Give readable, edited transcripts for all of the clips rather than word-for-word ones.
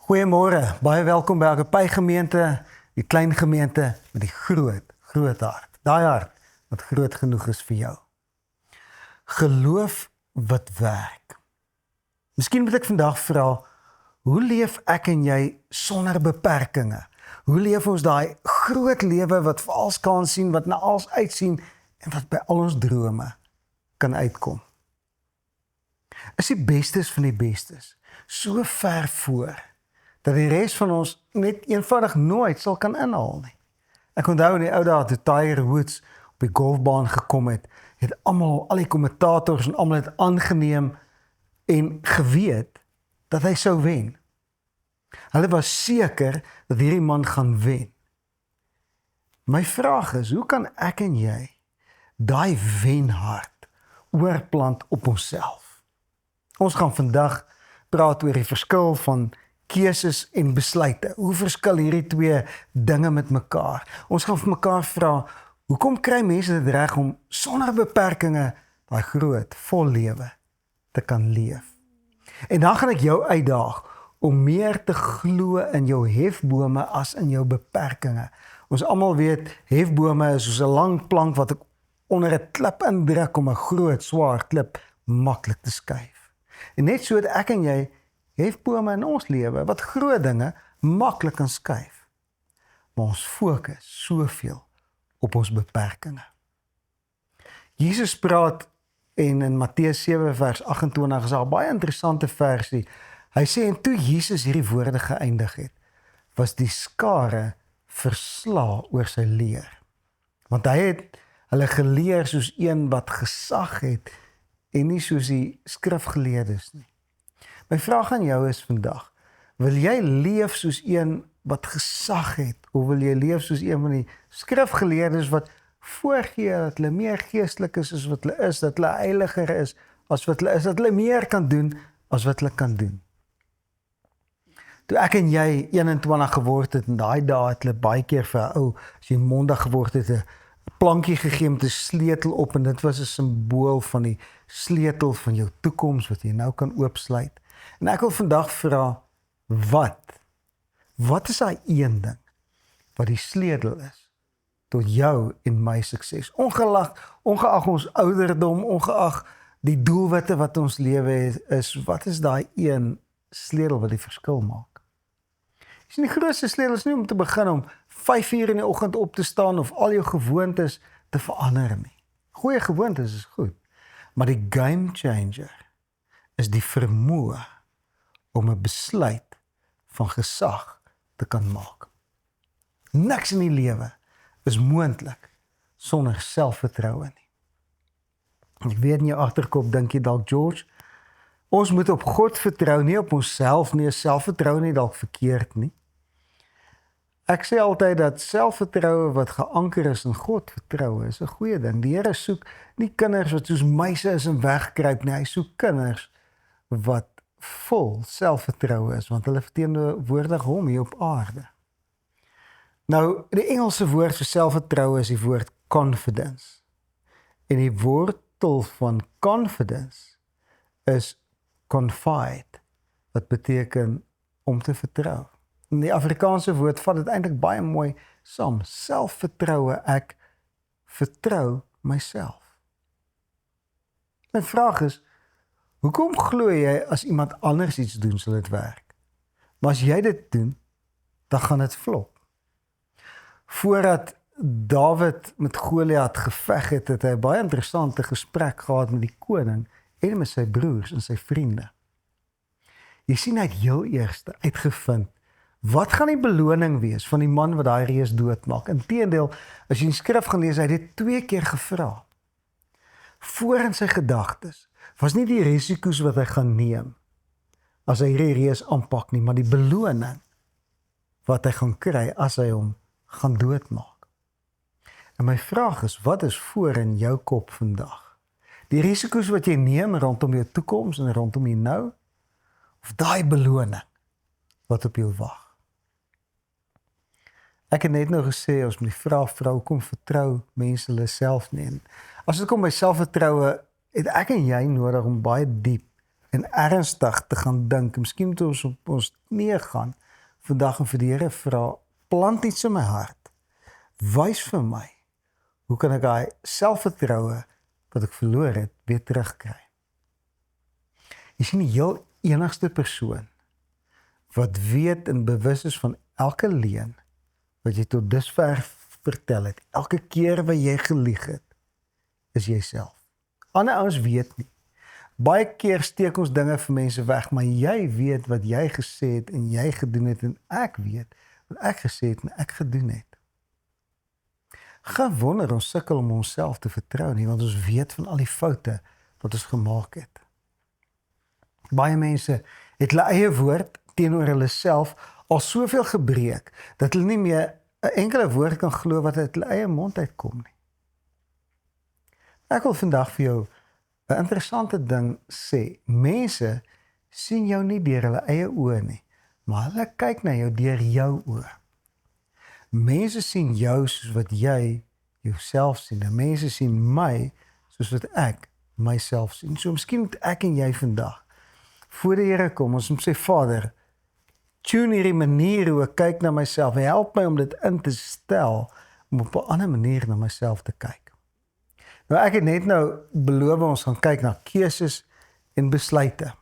Goeiemôre, baie welkom by Agape Gemeente, die klein gemeente met die groot hart. Daai hart wat groot genoeg is vir jou. Geloof wat werk. Miskien moet ek vandag vra, hoe leef ek en jy sonder beperkings? Hoe leef ons daai groot lewe wat vir alles kan sien, wat na alles uitsien en wat by al ons drome kan uitkom? Is die bestes van die bestes so ver voor dat die res van ons net eenvoudig nooit sal kan inhaal nie. Ek onthou in die ou dae toe Tiger Woods op die golfbaan gekom het al die kommentators en almal het aangeneem en geweet dat hy sou wen. Hulle was seker dat hierdie man gaan wen. My vraag is, hoe kan ek en jy daai wenhart oorplant op onsself? Ons gaan vandag praat oor die verskil van keuses en besluite. Hoe verskil hierdie twee dinge met mekaar? Ons gaan vir mekaar vra, hoekom kry mense dit reg om sonder beperkings daai groot, vol lewe te kan leef? En dan gaan ek jou uitdaag om meer te glo in jou hefbome as in jou beperkings. Ons almal weet, hefbome is soos 'n lang plank wat ek onder 'n klip indruk om 'n groot, swaar klip maklik te skuif. En net so het ek en jy hefbome in ons lewe wat groot dinge maklik kan skuif. Maar ons fokus soveel op ons beperkings. Jesus praat en in Matteus 7 vers 28 is 'n baie interessante versie. Hy sê en toe Jesus hierdie woorde geëindig het, was die skare versla oor sy leer. Want hy het hulle geleer soos een wat gesag het en nie soos die skrifgeleerdes nie. My vraag aan jou is vandag, wil jy leef soos een wat gesag het, of wil jy leef soos een van die skrifgeleerdes wat voorgee dat hulle meer geestelik is as wat hulle is, dat hulle heiliger is as wat hulle is, dat hulle meer kan doen as wat hulle kan doen? Toe ek en jy 21 geword het, en daai dae het hulle baie keer vir 'n ou, as jy mondig geword het, 'n plankie gegee met 'n sleutel op, en dit was 'n simbool van die sleutel van jou toekoms wat jy nou kan oopsluit. En ek wil vandag vra, wat is daai een ding wat die sleutel is tot jou en my sukses? Ongeag ons ouderdom, ongeag die doelwitte wat ons lewe is, wat is daai een sleutel wat die verskil maak? Dis die grootste sleutel is nie om te begin om 5 uur in die oggend op te staan of al jou gewoontes te verander nie. Goeie gewoontes is goed, maar die game changer is die vermoë om 'n besluit van gesag te kan maak. Niks in die lewe is moontlik sonder selfvertroue nie. Ek weet in jou agterkop dink jy dalk, George, ons moet op God vertrou, nie op onsself nie, selfvertroue nie dalk verkeerd nie. Ek sê altyd dat selfvertroue wat geanker is in God vertroue is 'n goeie ding. Die Here soek nie kinders wat soos muise is en wegkruip nie, hy soek kinders wat vol selfvertroue is, want hulle verteenwoordig hom hier op aarde. Nou, die Engelse woord vir selfvertroue is die woord confidence. En die wortel van confidence is confide, wat beteken om te vertrou. En die Afrikaanse woord vat dit eintlik baie mooi saam. Selfvertroue, ek vertrou myself. My vraag is, hoekom glo jy as iemand anders iets doen, sal dit werk? Maar as jy dit doen, dan gaan dit flop. Voordat Dawid met Goliat geveg het, het hy 'n baie interessante gesprek gehad met die koning en met sy broers en sy vriende. Jy sien, hy het heel eers uitgevind, wat gaan die beloning wees van die man wat daai reus doodmaak? Inteendeel, as jy in skrif gaan lees, hy het dit 2 keer gevra. Voor in sy gedagtes was nie die risiko's wat hy gaan neem as hy hierdie reus aanpak nie, maar die beloning wat hy gaan kry as hy hom gaan doodmaak. En my vraag is, wat is voor in jou kop vandag? Die risiko's wat jy neem rondom jou toekoms en rondom jou nou, of daai beloning wat op jou wag? Ek het net nou gesê, ons moet die vrou kom vertrou mense hulle self nie. En as dit kom by selfvertroue, het ek en jy nodig om baie diep en ernstig te gaan dink. Miskien moet ons op ons knieë gaan vandag en vir die Here vra, plant iets in my hart. Wys vir my, hoe kan ek daai selfvertroue wat ek verloor het, weer terugkry? Jy sien die heel enigste persoon wat weet en bewus is van elke leuen wat jy tot dusver vertel het, elke keer wat jy gelieg het, is jyself. Ander ouens weet nie. Baie keer steek ons dinge vir mense weg, maar jy weet wat jy gesê het en jy gedoen het en ek weet wat ek gesê het en ek gedoen het. Geen wonder ons sukkel om onsself te vertrou nie, want ons weet van al die foute wat ons gemaak het. Baie mense het hulle eie woord teenoor hulle self al soveel gebreek, dat hulle nie meer 'n enkele woord kan glo wat uit hulle eie mond uitkom nie. Ek wil vandag vir jou 'n interessante ding sê. Mense sien jou nie deur hulle eie oë nie, maar hulle kyk na jou deur jou oë. Mense sien jou soos wat jy jouself sien. En mense sien my soos wat ek myself sien. So miskien moet ek en jy vandag voor die Here kom, ons moet sê, Vader, tune hierdie manier hoe ek kyk na myself en help my om dit in te stel om op 'n ander manier na myself te kyk. Nou ek het net nou beloof ons gaan kyk na keuses en besluite.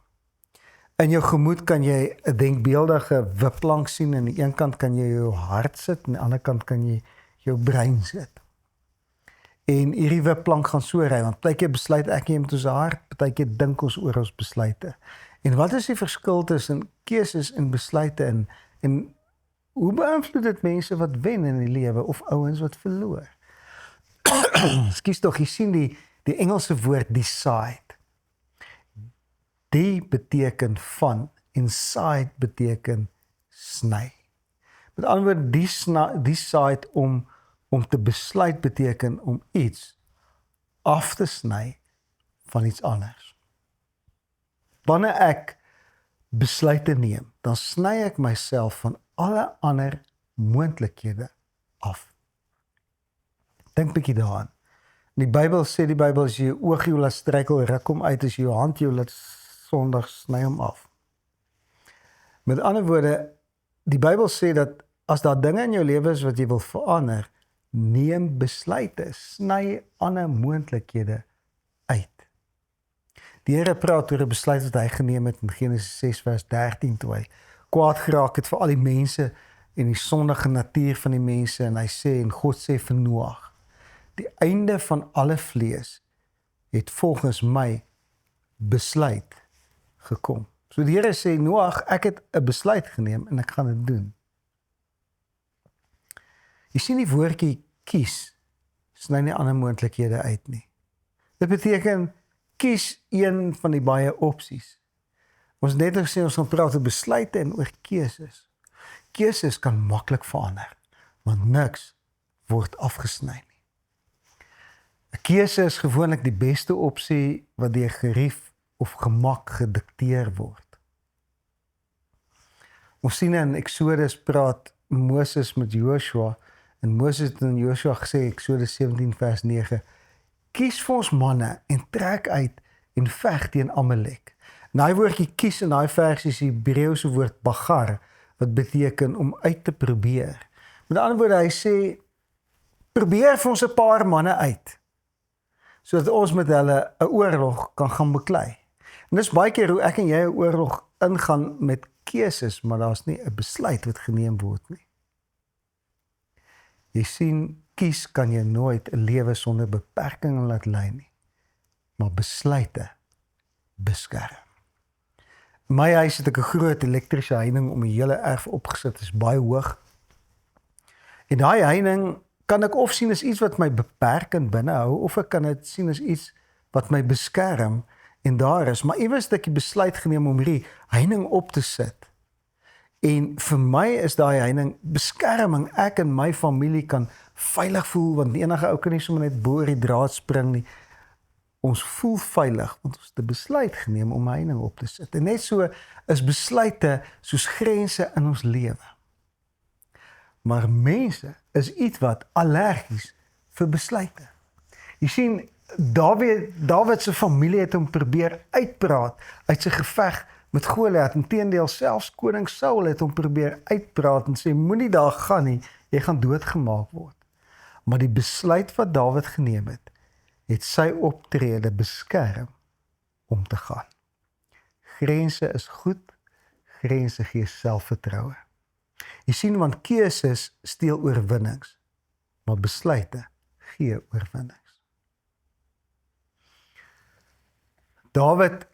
In jou gemoed kan jy 'n denkbeeldige wipplank sien en aan die een kant kan jy jou hart sit en aan die ander kant kan jy jou brein sit. En hierdie wipplank gaan so ry, want partykeer besluit ek jy met ons hart, partykeer dink ons oor ons besluite. En wat is die verskil tussen keuses en besluite en hoe beïnvloed dit mense wat wen in die lewe of ouens wat verloor? Ekskuus tog, jy sien die Engelse woord decide. Die beteken van en side beteken sny. Met ander woorde, decide om te besluit beteken om iets af te sny van iets anders. Wanneer ek besluite neem, dan sny ek myself van alle ander moontlikhede af. Dink bietjie daaraan. Die Bybel sê, as jy jou oog jou laat struikel, ruk hom uit, as jy jou hand jou laat sondig, sny hom af. Met ander woorde, die Bybel sê dat as daar dinge in jou lewe is wat jy wil verander, neem besluite, sny ander moontlikhede uit. Die Here praat oor 'n besluit wat hy geneem het in Genesis 6 vers 13 toe hy kwaad geraak het vir al die mense en die sondige natuur van die mense en hy sê, en God sê vir Noag, die einde van alle vlees het volgens my besluit gekom. So die Here sê, Noag, ek het 'n besluit geneem en ek gaan dit doen. Jy sien die woordjie kies, sny nie ander moontlikhede uit nie. Dit beteken, kies een van die baie opsies. Ons net gesê, ons gaan praat oor besluite en oor keuses. Keuses kan maklik verander, want niks word afgesny nie. 'n Keuse is gewoonlik die beste opsie wat deur gerief of gemak gedikteer word. Ons sien in Exodus praat Moses met Joshua, en Moses het in Joshua gesê, Exodus 17 vers 9, kies vir ons manne en trek uit en veg teen Amalek. En daai woordjie kies in daai versie is die Hebreëse woord bagar, wat beteken om uit te probeer. Met ander woorde, hy sê, probeer vir ons 'n paar manne uit, sodat ons met hulle 'n oorlog kan gaan beklei. En dis baie keer hoe ek en jy 'n oorlog ingaan met keuses, maar daar's nie 'n besluit wat geneem word nie. Jy sien, kies kan jy nooit 'n lewe sonder beperkings laat lei nie, maar besluite beskerm. In my huis het ek 'n groot elektriese heining om die hele erf opgesit, is baie hoog. En daai heining kan ek of sien as iets wat my beperk en binnehou, of ek kan dit sien as iets wat my beskerm en daar is. Maar iewers het ek die besluit geneem om hierdie heining op te sit. En vir my is daai heining beskerming. Ek en my familie kan veilig voel, want enige ou kan nie sommer net bo die draad spring nie. Ons voel veilig, want ons het 'n besluit geneem om 'n heining op te sit. En net so is besluite soos grense in ons lewe. Maar mense is iets wat allergies vir besluite. Jy sien, Dawid se familie het hom probeer uitpraat uit sy geveg met Goliat. Inteendeel, selfs koning Saul het hom probeer uitpraat en sê, moenie daar gaan nie, jy gaan doodgemaak word. Maar die besluit wat Dawid geneem het sy optrede beskerm om te gaan. Grense is goed, grense gee selfvertroue. Jy sien, want keuses steel oorwinnings, maar besluite gee oorwinnings. Dawid,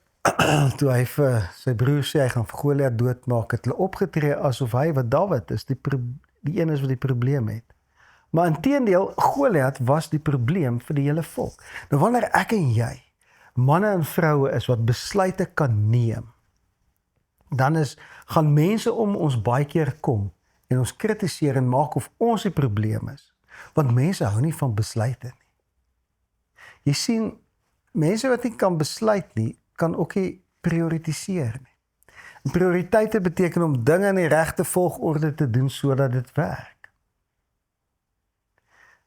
toe hy vir sy broer sê, hy gaan vir Goliat doodmaak, het hulle opgetree asof hy wat Dawid is, die een is wat die probleem het. Maar inteendeel, Goliat was die probleem vir die hele volk. Nou wanneer ek en jy, manne en vroue is wat besluite kan neem, dan gaan mense om ons baie keer kom en ons kritiseer en maak of ons die probleem is. Want mense hou nie van besluite nie. Jy sien, mense wat nie kan besluit nie, kan ook nie prioritiseer nie. En prioriteite beteken om dinge in die regte volgorde te doen sodat dit werk.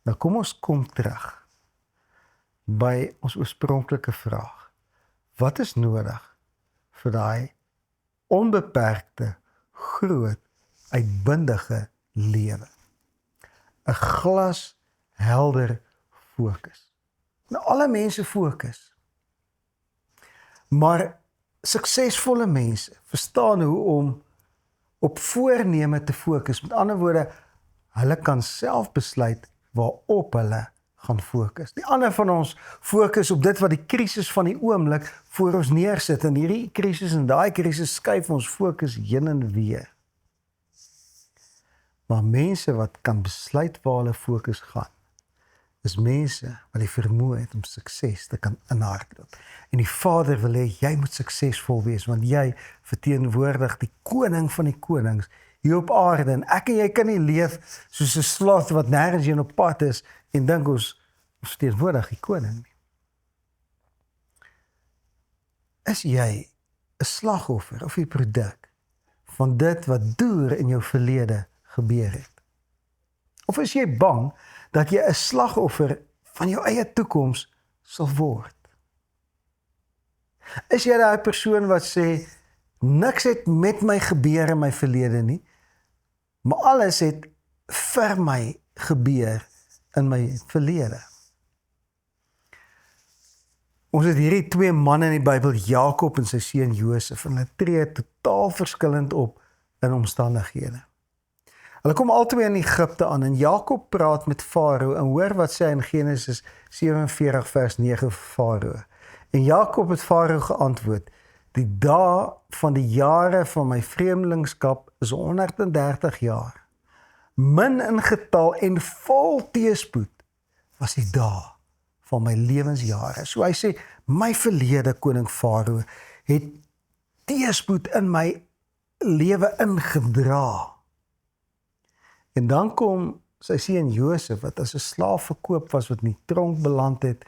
Nou kom terug by ons oorspronklike vraag. Wat is nodig vir daai onbeperkte, groot, uitbundige lewe? 'n glashelder fokus. Nou, alle mense fokus. Maar suksesvolle mense verstaan hoe om op voorneme te fokus. Met ander woorde, hulle kan self besluit waarop hulle gaan fokus. Die ander van ons fokus op dit wat die krisis van die oomblik voor ons neersit. En hierdie krisis en daai krisis skuif ons fokus heen en weer. Maar mense wat kan besluit waar hulle fokus gaan, is mense wat die vermoë het om sukses te kan inhardloop. En die Vader wil hê, jy moet suksesvol wees, want jy verteenwoordig die koning van die konings hier op aarde. En ek en jy kan nie leef soos 'n slaaf wat nêrens heen op pad is en dink ons verteenwoordig die koning nie. Is jy 'n slagoffer of 'n produk van dit wat deur in jou verlede gebeur het? Of is jy bang dat jy 'n slagoffer van jou eie toekoms sal word? Is jy daai persoon wat sê, niks het met my gebeur in my verlede nie, maar alles het vir my gebeur in my verlede? Ons het hierdie twee manne in die Bybel, Jakob en sy seun Josef, en hulle tree totaal verskillend op in omstandighede. Hulle kom albei in Egipte aan en Jakob praat met Farao en hoor wat sê hy in Genesis 47 vers 9 vir Farao. En Jakob het Farao geantwoord, die dae van die jare van my vreemdelingskap is 130 jaar. Min in getal en vol teëspoed was die dae van my lewensjare. So hy sê, my verlede koning Farao het teëspoed in my lewe ingedra. En dan kom sy seun Josef, wat as 'n slaaf verkoop was, wat in die tronk beland het.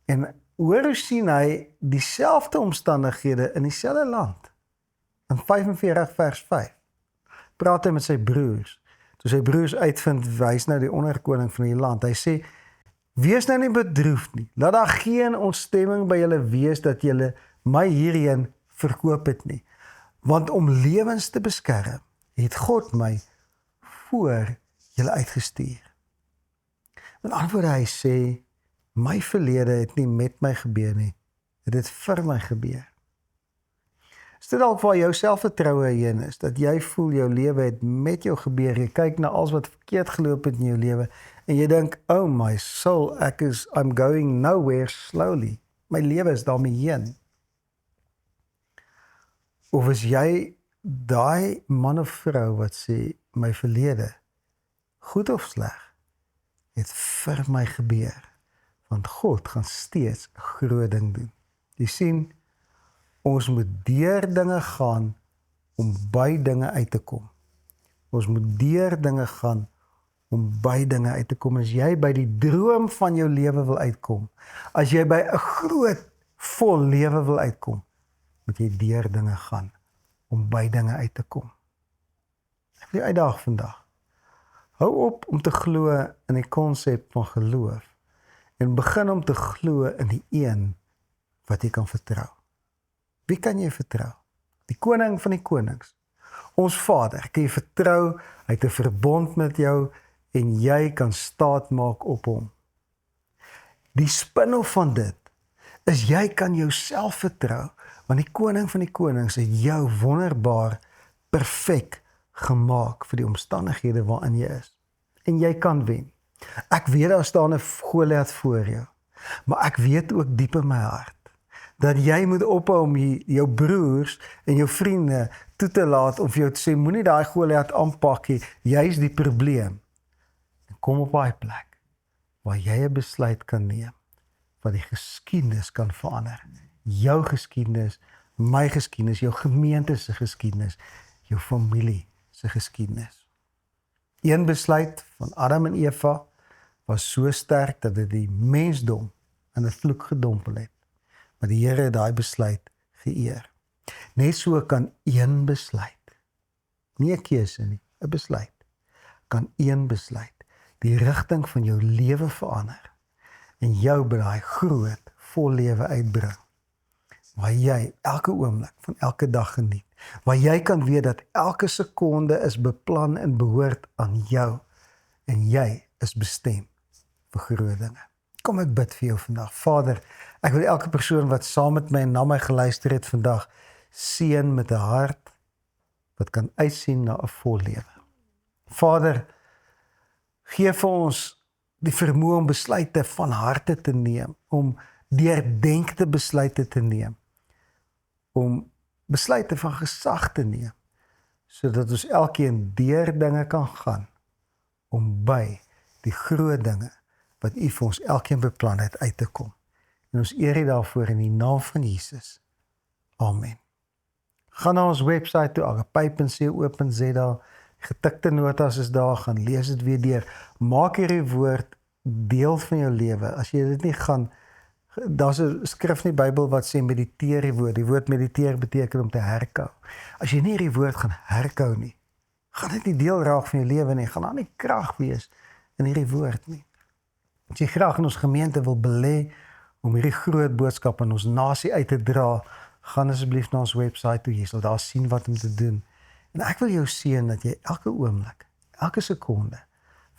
En hoor hoe sien hy dieselfde omstandighede in dieselfde land. In 45 vers 5. Praat hy met sy broers. Toe sy broers uitvind, hy is nou die onderkoning van die land. Hy sê, wees nou nie bedroef nie. Laat daar geen ontstemming by julle wees dat julle my hierheen verkoop het nie. Want om lewens te beskerm, het God my voor julle uitgestuur. Met ander woorde, hy sê, my verlede het nie met my gebeur nie, dit het vir my gebeur. Is dit dalk waar jou selfvertroue heen is, dat jy voel jou lewe het met jou gebeur, jy kyk na alles wat verkeerd geloop het in jou lewe, en jy dink, oh my soul, I'm going nowhere slowly, my lewe is daarmee heen. Of is jy daai man of vrou wat sê, my verlede, goed of sleg, het vir my gebeur, want God gaan steeds 'n groot ding doen. Jy sien, ons moet deur dinge gaan om by dinge uit te kom. Ons moet deur dinge gaan om by dinge uit te kom. As jy by die droom van jou lewe wil uitkom, as jy by 'n groot, vol lewe wil uitkom, moet jy deur dinge gaan om by dinge uit te kom. Ek wil jou uitdaag vandag. Hou op om te glo in die konsep van geloof en begin om te glo in die een wat jy kan vertrou. Wie kan jy vertrou? Die koning van die konings. Ons Vader, kan jy vertrou, hy het 'n verbond met jou en jy kan staat maak op hom. Die spin-off van dit is jy kan jouself vertrou, want die koning van die konings het jou wonderbaar, perfek gemaak vir die omstandighede waarin jy is. En jy kan wen. Ek weet daar staan 'n Goliat voor jou, maar ek weet ook diep in my hart dat jy moet ophou om jou broers en jou vriende toe te laat om vir jou te sê, moenie daai Goliat aanpak nie, jy is die probleem. En kom op daai plek waar jy 'n besluit kan neem wat die geskiedenis kan verander. Jou geskiedenis, my geskiedenis, jou gemeente se geskiedenis, jou familie se geskiedenis. Een besluit van Adam en Eva was so sterk dat dit die mensdom in 'n vloek gedompel het. Maar die Here het daai besluit geëer. Net so kan een besluit, nie 'n keuse nie, 'n besluit, kan een besluit die rigting van jou lewe verander en jou by daai groot, vol lewe uitbring. Waar jy elke oomblik van elke dag geniet. Waar jy kan weet dat elke sekonde is beplan en behoort aan jou en jy is bestem vir groot dinge. Kom ek bid vir jou vandag. Vader, ek wil elke persoon wat saam met my en na my geluister het vandag seën met 'n hart wat kan uitsien na 'n vol lewe. Vader, gee vir ons die vermoë om besluite van harte te neem, om deurdenkte besluite te neem, om besluite van gesag te neem, sodat ons elkeen deur dinge kan gaan, om by die groot dinge wat U vir ons elkeen beplan het uit te kom. En ons eer U daarvoor in die naam van Jesus. Amen. Gaan na ons webwerf toe, agape.co.za, getikte notas is daar, gaan lees dit weer deur. Maak hierdie woord deel van jou lewe. As jy dit nie gaan, daar's 'n skrif in die Bybel wat sê mediteer die woord. Die woord mediteer beteken om te herkou. As jy nie hierdie woord gaan herkou nie, gaan dit nie deel raak van jou lewe nie, gaan daar nie krag wees in hierdie woord nie. As jy graag in ons gemeente wil belê om hierdie groot boodskap aan ons nasie uit te dra, gaan asseblief na ons webwerf toe, jy sal daar sien wat om te doen. En ek wil jou seën dat jy elke oomblik, elke sekonde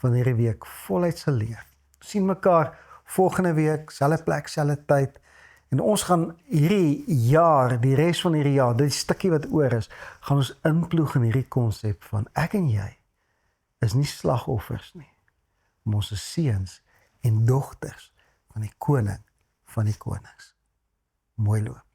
van hierdie week voluit sal leef. Sien mekaar volgende week, selfde plek, selfde tyd. En ons gaan hierdie jaar, die res van hierdie jaar, dit stukkie wat oor is, gaan ons inploeg in hierdie konsep van ek en jy is nie slagoffers nie. Maar ons is seuns en dogters van die koning van die konings. Mooi loop.